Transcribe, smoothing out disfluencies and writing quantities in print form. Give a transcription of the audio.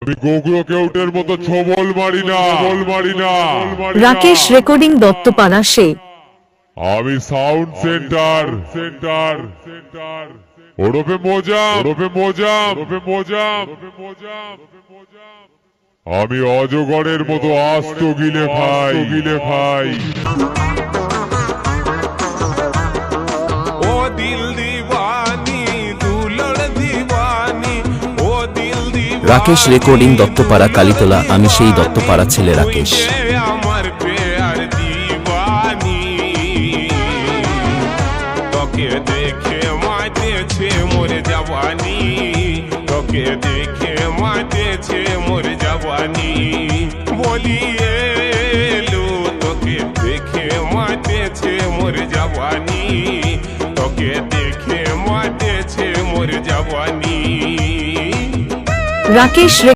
আমি গোগ্রো কেউটের মতো ছবল মারি না। রাকেশ রেকর্ডিং দত্তপাড়া সে। আমি সাউন্ড সেন্টার ওরফে মোজাম। আমি অজগরের মতো আস্ত গিলে খাই। ও দিল দিওয়ানি দুলড় দিওয়ানি ও দিল দিওয়ানি। রাকেশ রেকর্ডিং দত্তপাড়া কালীতলা। আমি সেই দত্তপাড়া ছেলে রাকেশ। আমার প্রেয়ার দিওয়ানি তোকে দেখে মাতেছে মোর জওয়ানি তোকে দেখে মাতেছে মোর জওয়ানি বলিয়ে লো তোকে দেখে মাতেছে মোর জওয়ানি তোকে দেখে মাতেছে মোর জওয়ানি। রাকেশ